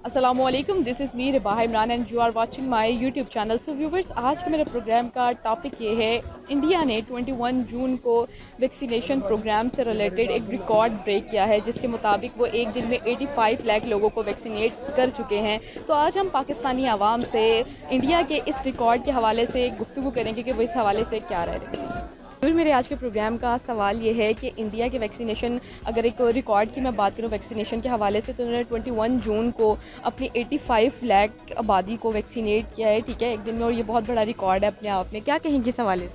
अस्सलामुअलैकुम, this is me Ribah Imran and you are watching my YouTube channel. So viewers, आज के मेरे प्रोग्राम का टॉपिक ये है, इंडिया ने 21 जून को वैक्सीनेशन प्रोग्राम से रिलेटेड एक रिकॉर्ड ब्रेक किया है, जिसके मुताबिक वो एक दिन में 85 लाख लोगों को वैक्सीनेट कर चुके हैं। तो आज हम पाकिस्तानी आवाम से इंडिया के इस रिकॉर्ड के हवाले से गुफ्तगू करेंगे कि वो इस हवाले से क्या रह रहे हैं। फिर मेरे आज के प्रोग्राम का सवाल ये है कि इंडिया के वैक्सीनेशन, अगर एक रिकॉर्ड की मैं बात करूँ वैक्सीनेशन के हवाले से, तो उन्होंने 21 जून को अपनी 85 लाख आबादी को वैक्सीनेट किया है, ठीक है, एक दिन में, और ये बहुत बड़ा रिकॉर्ड है अपने आप में। क्या कहेंगे इस हवाले से?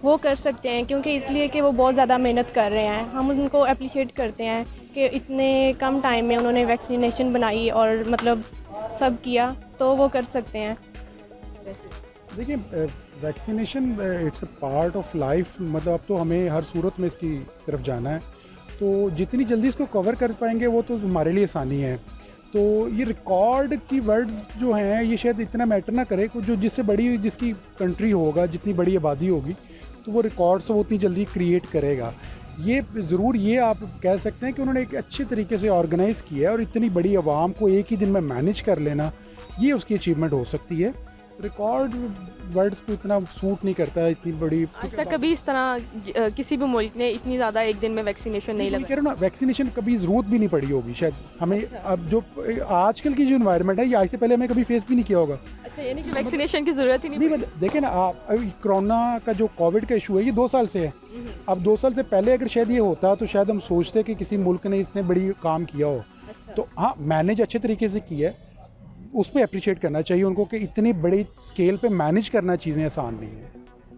वो कर सकते हैं क्योंकि इसलिए कि वो बहुत ज़्यादा मेहनत कर रहे हैं। हम उनको अप्रिशिएट करते हैं कि इतने कम टाइम में उन्होंने वैक्सीनेशन बनाई और मतलब सब किया, तो वो कर सकते हैं। देखिए, vaccination it's a part of life, मतलब अब तो हमें हर सूरत में इसकी तरफ जाना है, तो जितनी जल्दी इसको कवर कर पाएंगे वो तो हमारे लिए आसानी है। तो ये रिकॉर्ड की वर्ड्स जो हैं ये शायद इतना मैटर ना करे, जो जिससे बड़ी जिसकी कंट्री होगा, जितनी बड़ी आबादी होगी, तो वो रिकॉर्ड्स वो उतनी जल्दी क्रिएट करेगा। ये ज़रूर ये आप कह सकते हैं कि उन्होंने एक अच्छे तरीके से ऑर्गेनाइज़ किया है, और इतनी बड़ी आवाम को एक ही दिन में मैनेज कर लेना, ये उसकी अचीवमेंट हो सकती है। रिकॉर्ड वर्ड्स को इतना सूट नहीं करता है, इतनी बड़ी। आज तक कभी इस तरह किसी भी मुल्क ने इतनी ज़्यादा एक दिन में वैक्सीनेशन नहीं लगा। कह रहा ना, वैक्सीनेशन कभी ज़रूरत भी नहीं पड़ी होगी शायद हमें। अब जो आजकल की जो इन्वायरमेंट है, ये आज से पहले हमें कभी फेस भी नहीं किया होगा। अच्छा, यानी कि वैक्सीनेशन की ज़रूरत ही नहीं पड़ी। देखें ना आप, अभी कोरोना का जो कोविड का इशू है, ये 2 साल से है। अब 2 साल से पहले अगर शायद ये होता तो शायद हम सोचते कि किसी मुल्क ने इसने बड़ी काम किया हो। तो हाँ, मैनेज अच्छे तरीके से किया है, उस पर अप्रिशिएट करना चाहिए उनको कि इतनी बड़ी स्केल पे मैनेज करना चीज़ें आसान नहीं है।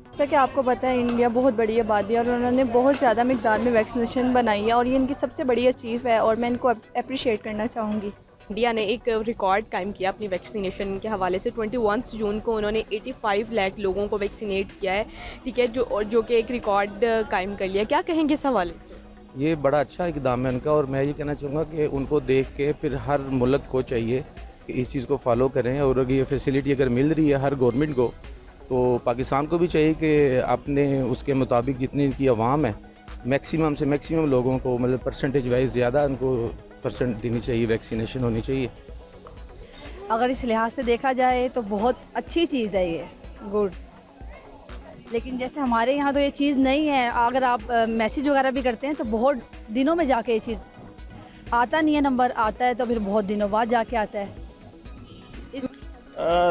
जैसा कि आपको पता है, इंडिया बहुत बड़ी आबादी है और उन्होंने बहुत ज़्यादा मिकदार में वैक्सीनेशन बनाई है, और ये इनकी सबसे बड़ी अचीव है और मैं इनको अप्रिशिएट करना चाहूँगी। इंडिया ने एक रिकॉर्ड कायम किया अपनी वैक्सीनेशन के हवाले से। 21 जून को उन्होंने 85 लाख लोगों को वैक्सीनेट किया है, ठीक है, जो कि एक रिकॉर्ड कायम कर लिया। क्या कहेंगे इस हवाले से? ये बड़ा अच्छा इकदाम है उनका, और मैं ये कहना चाहूँगा कि उनको देख के फिर हर मुल्क को चाहिए कि इस चीज़ को फॉलो करें, और अगर ये फैसिलिटी अगर मिल रही है हर गवर्नमेंट को, तो पाकिस्तान को भी चाहिए कि अपने उसके मुताबिक जितनी की आवाम है, मैक्सिमम से मैक्सिमम लोगों को, मतलब परसेंटेज वाइज ज़्यादा उनको परसेंट देनी चाहिए, वैक्सीनेशन होनी चाहिए। अगर इस लिहाज से देखा जाए तो बहुत अच्छी चीज़ है ये, गुड। लेकिन जैसे हमारे यहाँ तो ये चीज़ नहीं है। अगर आप मैसेज वगैरह भी करते हैं तो बहुत दिनों में जाके ये चीज़ आता नहीं है, नंबर आता है तो फिर बहुत दिनों बाद जाके आता है।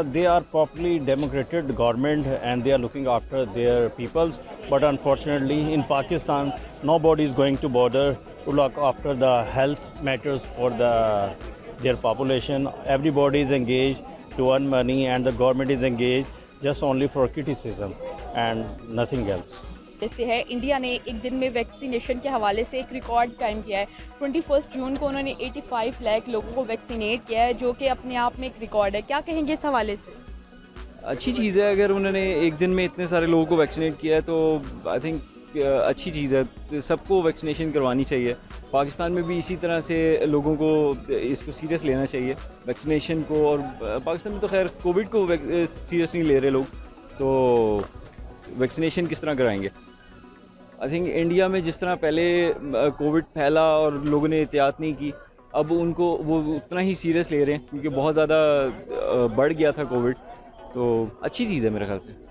They are properly democrated government and they are looking after their peoples, but unfortunately in Pakistan nobody is going to bother to look after the health matters for their population. Everybody is engaged to earn money and the government is engaged just only for criticism and nothing else. जैसे है, India ने एक दिन में vaccination के हवाले से एक रिकॉर्ड कायम किया है। 21 जून को उन्होंने 85 लाख लोगों को वैक्सीनेट किया है, जो कि अपने आप में एक रिकॉर्ड है। क्या कहेंगे इस हवाले से? अच्छी चीज़ है, अगर उन्होंने एक दिन में इतने सारे लोगों को वैक्सीनेट किया है तो आई थिंक अच्छी चीज़ है, तो सबको वैक्सीनेशन करवानी चाहिए। पाकिस्तान में भी इसी तरह से लोगों को इसको सीरियस लेना चाहिए, वैक्सीनेशन को। और पाकिस्तान में तो खैर कोविड को सीरियस नहीं ले रहे लोग, तो वैक्सीनेशन किस तरह कराएंगे? आई थिंक इंडिया में जिस तरह पहले कोविड फैला और लोगों ने एहतियात नहीं की, अब उनको वो उतना ही सीरियस ले रहे हैं, क्योंकि बहुत ज़्यादा बढ़ गया था कोविड। तो अच्छी चीज़ है मेरे ख्याल से।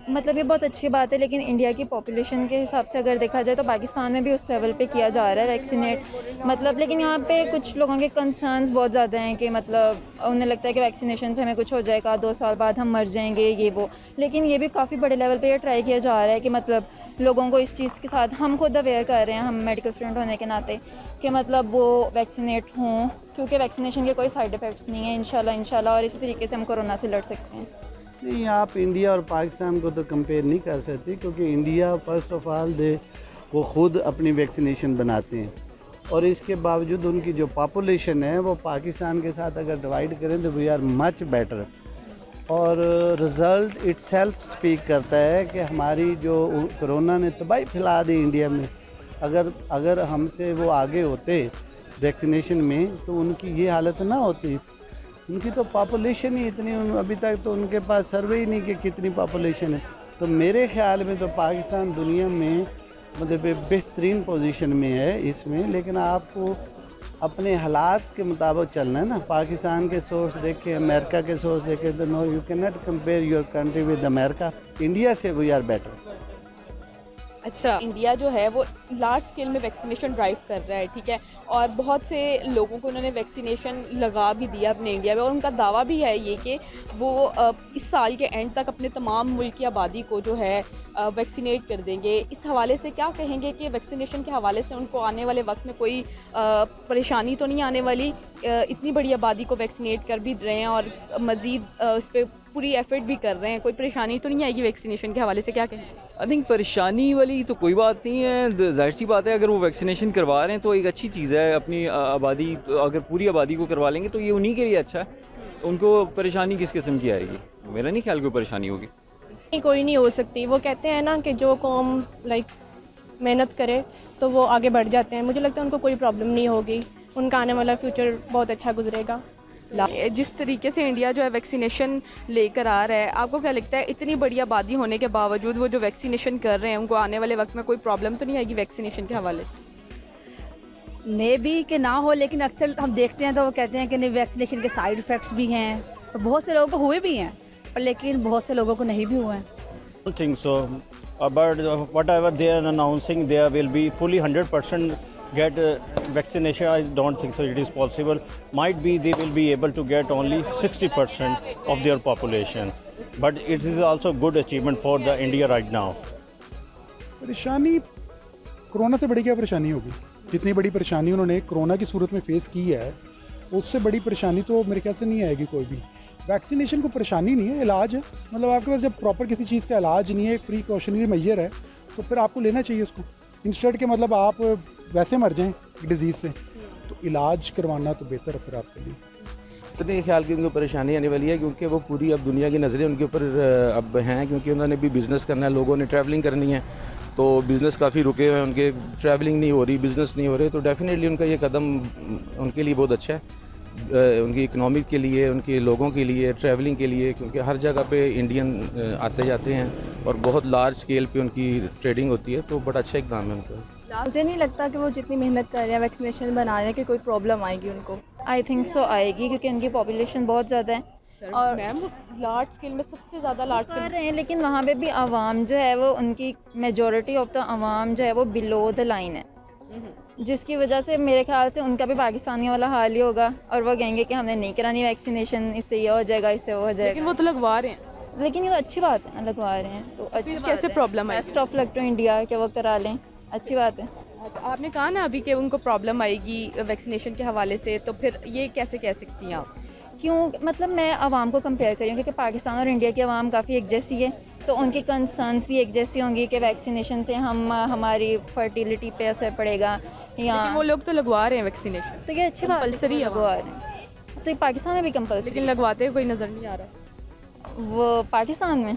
मतलब ये बहुत अच्छी बात है, लेकिन इंडिया की पॉपुलेशन के हिसाब से अगर देखा जाए तो पाकिस्तान में भी उस लेवल पे किया जा रहा है वैक्सीनेट, मतलब। लेकिन यहाँ पे कुछ लोगों के कंसर्न्स बहुत ज़्यादा हैं कि मतलब उन्हें लगता है कि वैक्सीनेशन से हमें कुछ हो जाएगा, 2 साल बाद हम मर जाएंगे, ये वो। लेकिन ये भी काफ़ी बड़े लेवल पे ये ट्राई किया जा रहा है कि मतलब लोगों को इस चीज़ के साथ, हम खुद अवेयर कर रहे हैं, हम मेडिकल स्टूडेंट होने के नाते, कि मतलब वो वैक्सीनेट हों, क्योंकि वैक्सीनेशन के कोई साइड इफ़ेक्ट्स नहीं है इंशाल्लाह, और इसी तरीके से हम कोरोना से लड़ सकते हैं। नहीं, आप इंडिया और पाकिस्तान को तो कंपेयर नहीं कर सकते, क्योंकि इंडिया फर्स्ट ऑफ ऑल वो ख़ुद अपनी वैक्सीनेशन बनाते हैं, और इसके बावजूद उनकी जो पॉपुलेशन है वो पाकिस्तान के साथ अगर डिवाइड करें तो वी आर मच बेटर। और रिज़ल्ट इटसेल्फ स्पीक करता है कि हमारी जो कोरोना ने तबाही फैला दी इंडिया में, अगर हमसे वो आगे होते वैक्सीनेशन में तो उनकी ये हालत ना होती। उनकी तो पॉपुलेशन ही इतनी, अभी तक तो उनके पास सर्वे ही नहीं कि कितनी पॉपुलेशन है। तो मेरे ख्याल में तो पाकिस्तान दुनिया में मतलब बेहतरीन पोजीशन में है इसमें, लेकिन आपको अपने हालात के मुताबिक चलना है ना। पाकिस्तान के सोर्स देखें, अमेरिका के सोर्स देखें, तो no you can not compare your country with America. India से वी आर बेटर। अच्छा, इंडिया जो है वो लार्ज स्केल में वैक्सीनेशन ड्राइव कर रहा है, ठीक है, और बहुत से लोगों को उन्होंने वैक्सीनेशन लगा भी दिया अपने इंडिया में, और उनका दावा भी है ये कि वो इस साल के एंड तक अपने तमाम मुल्क की आबादी को जो है वैक्सीनेट कर देंगे। इस हवाले से क्या कहेंगे कि वैक्सीनेशन के हवाले से उनको आने वाले वक्त में कोई परेशानी तो नहीं आने वाली? इतनी बड़ी आबादी को वैक्सीनेट कर भी रहे हैं और मज़ीद इस पर पूरी एफर्ट भी कर रहे हैं, कोई परेशानी तो नहीं आएगी वैक्सीनेशन के हवाले से? क्या कहें? आई थिंक परेशानी वाली तो कोई बात नहीं है, जाहिर सी बात है अगर वो वैक्सीनेशन करवा रहे हैं तो एक अच्छी चीज़ है। अपनी आबादी, अगर पूरी आबादी को करवा लेंगे तो ये उन्हीं के लिए अच्छा है, उनको परेशानी किस किस्म की आएगी? मेरा नहीं ख्याल कोई परेशानी होगी। कोई नहीं हो सकती। वो कहते हैं ना कि जो कौम मेहनत करे तो वो आगे बढ़ जाते हैं। मुझे लगता है उनको कोई प्रॉब्लम नहीं होगी, उनका आने वाला फ्यूचर बहुत अच्छा गुजरेगा। जिस तरीके से इंडिया जो है वैक्सीनेशन लेकर आ रहा है, आपको क्या लगता है इतनी बड़ी आबादी होने के बावजूद वो जो वैक्सीनेशन कर रहे हैं उनको आने वाले वक्त में कोई प्रॉब्लम तो नहीं आएगी वैक्सीनेशन के हवाले से? मे बी कि ना हो, लेकिन अक्सर हम देखते हैं तो वो कहते हैं कि नहीं, वैक्सीनेशन के साइड इफ़ेक्ट्स भी हैं, और बहुत से लोगों को हुए भी हैं, पर लेकिन बहुत से लोगों को नहीं भी हुए हैं। I don't think so. But whatever they are announcing, there will be fully 100% get vaccination. I don't think so it is possible. Might be they will be able to get only 60% of their population. But it is also good achievement for the India right now. परेशानी corona से बड़ी क्या परेशानी होगी? जितनी बड़ी परेशानी उन्होंने कोरोना की सूरत में फेस की है, उससे बड़ी परेशानी तो मेरे ख्याल से नहीं आएगी कोई भी। वैक्सीनेशन को परेशानी नहीं है, इलाज है। मतलब आपके पास जब प्रॉपर किसी चीज़ का इलाज नहीं है, एक प्रिकॉशनरी मेजर है, तो फिर आपको लेना चाहिए उसको, इंस्टेड के मतलब आप वैसे मर जाएं डिजीज़ से। तो इलाज करवाना तो बेहतर है फिर आपके लिए। तो नहीं ख्याल की उनको परेशानी आने वाली है, क्योंकि वो पूरी अब दुनिया की नज़रें उनके ऊपर अब हैं, क्योंकि उन्होंने भी बिज़नेस करना है, लोगों ने ट्रैवलिंग करनी है, तो बिज़नेस काफ़ी रुके हुए हैं उनके, ट्रैवलिंग नहीं हो रही, बिज़नेस नहीं हो रहे, तो डेफिनेटली उनका ये कदम उनके लिए बहुत अच्छा है, उनकी इकनॉमिक के लिए, उनके लोगों के लिए, ट्रैवलिंग के लिए, क्योंकि हर जगह पे इंडियन आते जाते हैं और बहुत लार्ज स्केल पे उनकी ट्रेडिंग होती है, तो बड़ा अच्छा इकदाम है उनका। मुझे नहीं लगता कि वो जितनी मेहनत कर रहे हैं वैक्सीनेशन बना रहे हैं कि कोई प्रॉब्लम आएगी उनको। आई थिंक सो आएगी, क्योंकि उनकी पॉपुलेशन बहुत ज़्यादा है और मैम लार्ज स्केल में सबसे ज़्यादा लार्ज कर स्केल रहे हैं, लेकिन वहाँ पे भी आवाम जो है वो, उनकी मेजॉरिटी ऑफ द आवाम जो है वो बिलो द लाइन है, जिसकी वजह से मेरे ख्याल से उनका भी पाकिस्तानी वाला हाल ही होगा, और वो कहेंगे कि हमने नहीं करानी वैक्सीनेशन, इससे ये हो जाएगा, इससे वो हो जाएगा। लेकिन वो तो लगवा रहे हैं, लेकिन ये तो अच्छी बात है ना, लगवा रहे हैं तो अच्छी बात कैसे है। प्रॉब्लम है? Best of luck to India कि वो करा लें, अच्छी बात है। तो आपने कहा ना अभी कि उनको प्रॉब्लम आएगी वैक्सीनेशन के हवाले से, तो फिर ये कैसे कह सकती हैं आप? क्यों, मतलब मैं आवाम को कंपेयर करी हूँ, क्योंकि पाकिस्तान और इंडिया की आवाम काफ़ी एक जैसी है, तो उनकी कंसर्न्स भी एक जैसी होंगी कि वैक्सीनेशन से हमारी फर्टिलिटी पे असर पड़ेगा, या वो लोग तो लगवा रहे हैं वैक्सीनेशन, तो ये अच्छी बात है, कंपल्सरी है लगवा रहे हैं, तो पाकिस्तान में भी कंपल्सरी, लेकिन लगवाते हुए कोई नज़र नहीं आ रहा। वो पाकिस्तान में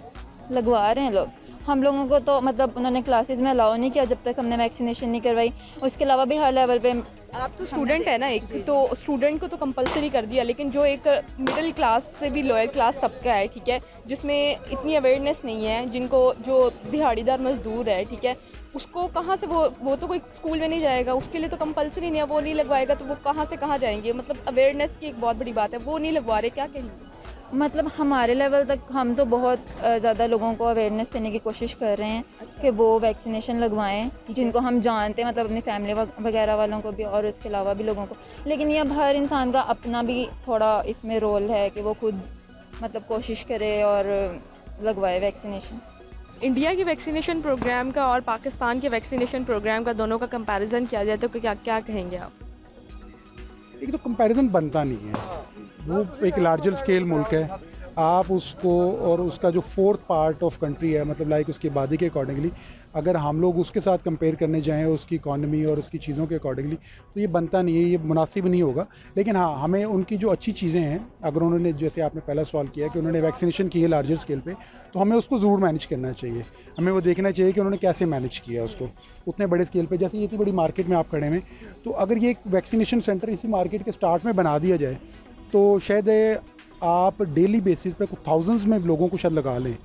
लगवा रहे हैं लोग। हम लोगों को तो मतलब उन्होंने क्लासेस में अलाउ नहीं किया जब तक हमने वैक्सीनेशन नहीं करवाई। उसके अलावा भी हर लेवल पे, आप तो स्टूडेंट है ना एक, तो स्टूडेंट को तो कंपलसरी कर दिया, लेकिन जो एक मिडिल क्लास से भी लोअर क्लास तबका है, ठीक है, जिसमें इतनी अवेयरनेस नहीं है, जिनको जो दिहाड़ीदार मजदूर है, ठीक है, उसको कहाँ से वो तो कोई स्कूल में नहीं जाएगा, उसके लिए तो कंपलसरी नहीं है, वो नहीं लगवाएगा तो वो कहाँ से कहाँ जाएंगे? मतलब अवेयरनेस की एक बहुत बड़ी बात है, वो नहीं लगवा रहे, क्या कहेंगे? मतलब हमारे लेवल तक हम तो बहुत ज़्यादा लोगों को अवेयरनेस देने की कोशिश कर रहे हैं कि वो वैक्सीनेशन लगवाएं, जिनको हम जानते हैं, मतलब अपनी फैमिली वगैरह वालों को भी और उसके अलावा भी लोगों को। लेकिन ये अब हर इंसान का अपना भी थोड़ा इसमें रोल है कि वो खुद मतलब कोशिश करे और लगवाए वैक्सीनेशन। इंडिया की वैक्सीनेशन प्रोग्राम का और पाकिस्तान के वैक्सीनेशन प्रोग्राम का दोनों का कंपैरिजन किया जाए तो क्या क्या कहेंगे आप? एक तो कंपैरिजन बनता नहीं है, वो एक लार्जर स्केल मुल्क है, आप उसको और उसका जो फोर्थ पार्ट ऑफ कंट्री है, मतलब लाइक उसकी आबादी के अकॉर्डिंगली अगर हम लोग उसके साथ कंपेयर करने जाएं उसकी इकॉनमी और उसकी चीज़ों के अकॉर्डिंगली, तो ये बनता नहीं है, ये मुनासिब नहीं होगा। लेकिन हाँ, हमें उनकी जो अच्छी चीज़ें हैं, अगर उन्होंने, जैसे आपने पहला सवाल किया कि उन्होंने वैक्सीनेशन की है लार्जर स्केल पे, तो हमें उसको ज़रूर मैनेज करना चाहिए। हमें वो देखना चाहिए कि उन्होंने कैसे मैनेज किया उसको उतने बड़े स्केल पे। जैसे ये इतनी बड़ी मार्केट में आप खड़े हैं, तो अगर ये एक वैक्सीनेशन सेंटर इसी मार्केट के स्टार्ट में बना दिया जाए तो शायद आप डेली बेसिस पे कुछ थाउजेंड्स में लोगों को शायद लगा लें,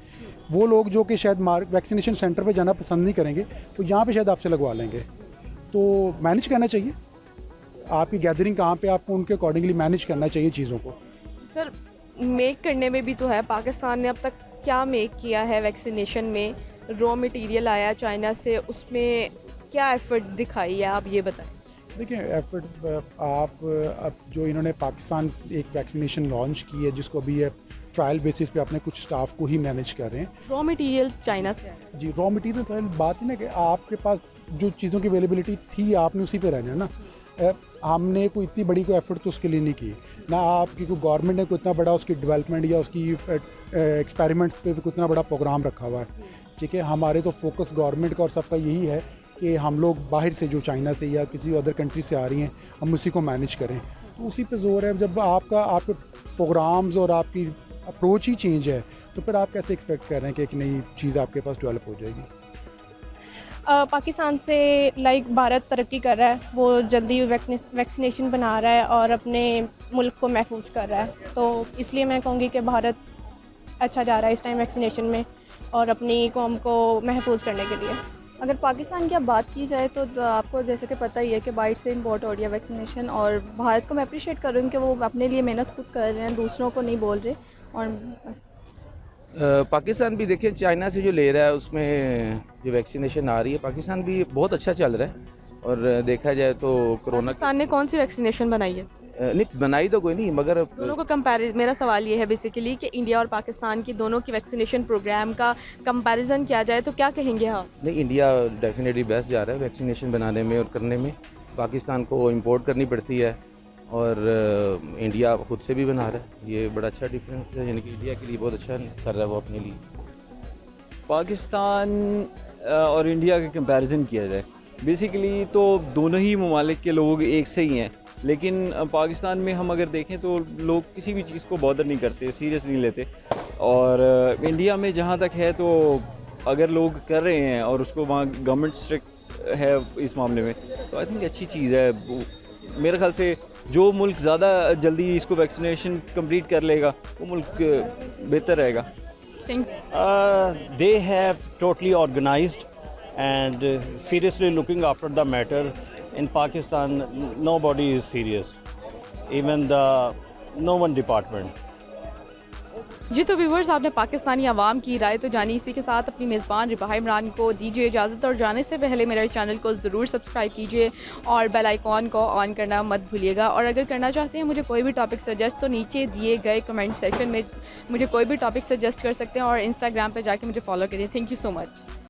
वो लोग जो कि शायद वैक्सीनेशन सेंटर पे जाना पसंद नहीं करेंगे तो यहाँ पे शायद आपसे लगवा लेंगे। तो मैनेज करना चाहिए, आपकी गैदरिंग कहाँ पे, आपको उनके अकॉर्डिंगली मैनेज करना चाहिए चीज़ों को। सर मेक करने में भी तो है, पाकिस्तान ने अब तक क्या मेक किया है वैक्सीनेशन में? रॉ मटेरियल आया चाइना से, उसमें क्या एफर्ट दिखाई है, आप ये बताएं। देखिए एफर्ट आप अब जो इन्होंने पाकिस्तान एक वैक्सीनेशन लॉन्च की है जिसको अभी ट्रायल बेसिस पे अपने कुछ स्टाफ को ही मैनेज कर रहे हैं। रॉ मटेरियल चाइना से आया। जी रॉ मटेरियल तो बात है ना कि आपके पास जो चीज़ों की अवेलेबिलिटी थी आपने उसी पे रहना है ना। हमने कोई इतनी बड़ी कोई एफर्ट तो उसके लिए नहीं की ना, आपकी कोई गवर्नमेंट ने कोई इतना बड़ा उसकी डेवलपमेंट या उसकी एक्सपेरिमेंट्स पे भी इतना बड़ा प्रोग्राम रखा हुआ है। ठीक है, हमारे तो फोकस गवर्नमेंट का और सबका यही है कि हम लोग बाहर से जो चाइना से या किसी अदर कंट्री से आ रही हैं हम उसी को मैनेज करें, तो उसी पे जोर है। जब आपके प्रोग्राम्स और आपकी अप्रोच ही चेंज है तो फिर आप कैसे एक्सपेक्ट कर रहे हैं कि एक नई चीज़ आपके पास डेवलप हो जाएगी। पाकिस्तान से लाइक भारत तरक्की कर रहा है, वो जल्दी वैक्सीनेशन बना रहा है और अपने मुल्क को महफूज कर रहा है, तो इसलिए मैं कहूँगी कि भारत अच्छा जा रहा है इस टाइम वैक्सीनेशन में और अपनी कौम को महफूज करने के लिए। अगर पाकिस्तान की अब बात की जाए तो आपको जैसे कि पता ही है कि बाहर से इंपोर्ट हो रही है वैक्सीनेशन, और भारत को मैं अप्रिशिएट कर रही हूँ कि वो अपने लिए मेहनत खुद कर रहे हैं, दूसरों को नहीं बोल रहे। और पाकिस्तान भी देखिए चाइना से जो ले रहा है उसमें जो वैक्सीनेशन आ रही है पाकिस्तान भी बहुत अच्छा चल रहा है। और देखा जाए तो कोरोना पाकिस्तान ने कौन सी वैक्सीनेशन बनाई है? नहीं बनाई तो कोई नहीं, मगर दोनों को कंपैरिजन, मेरा सवाल ये है बेसिकली कि इंडिया और पाकिस्तान की दोनों की वैक्सीनेशन प्रोग्राम का कंपैरिजन किया जाए तो क्या कहेंगे आप? नहीं, इंडिया डेफिनेटली बेस्ट जा रहा है वैक्सीनेशन बनाने में और करने में। पाकिस्तान को इंपोर्ट करनी पड़ती है और इंडिया खुद से भी बना रहा है, ये बड़ा अच्छा डिफरेंस है, यानी कि इंडिया के लिए बहुत अच्छा कर रहा है वो अपने लिए। पाकिस्तान और इंडिया का कंपैरिजन किया जाए बेसिकली तो दोनों ही ममालिक के लोग एक से ही हैं, लेकिन पाकिस्तान में हम अगर देखें तो लोग किसी भी चीज़ को बॉदर नहीं करते, सीरियस नहीं लेते। और इंडिया में जहाँ तक है तो अगर लोग कर रहे हैं और उसको वहाँ गवर्नमेंट स्ट्रिक्ट है इस मामले में, तो आई थिंक अच्छी चीज़ है। मेरे ख्याल से जो मुल्क ज़्यादा जल्दी इसको वैक्सीनेशन कंप्लीट कर लेगा वो मुल्क बेहतर रहेगा। They have totally organized and seriously looking after the matter. In Pakistan, nobody is serious, even the no one department. जी तो व्यूवर्स, आपने पाकिस्तानी आवाम की राय तो जानी। इसी के साथ अपनी मेज़बान रिबाहा इमरान को दीजिए इजाज़त और जाने से पहले मेरे चैनल को ज़रूर सब्सक्राइब कीजिए और बेल आइकॉन को ऑन करना मत भूलिएगा। और अगर करना चाहते हैं मुझे कोई भी टॉपिक सजेस्ट, तो नीचे दिए गए कमेंट सेक्शन में मुझे कोई भी टॉपिक सजेस्ट कर सकते हैं और इंस्टाग्राम पर जाके मुझे फॉलो करिए। Thank you so much.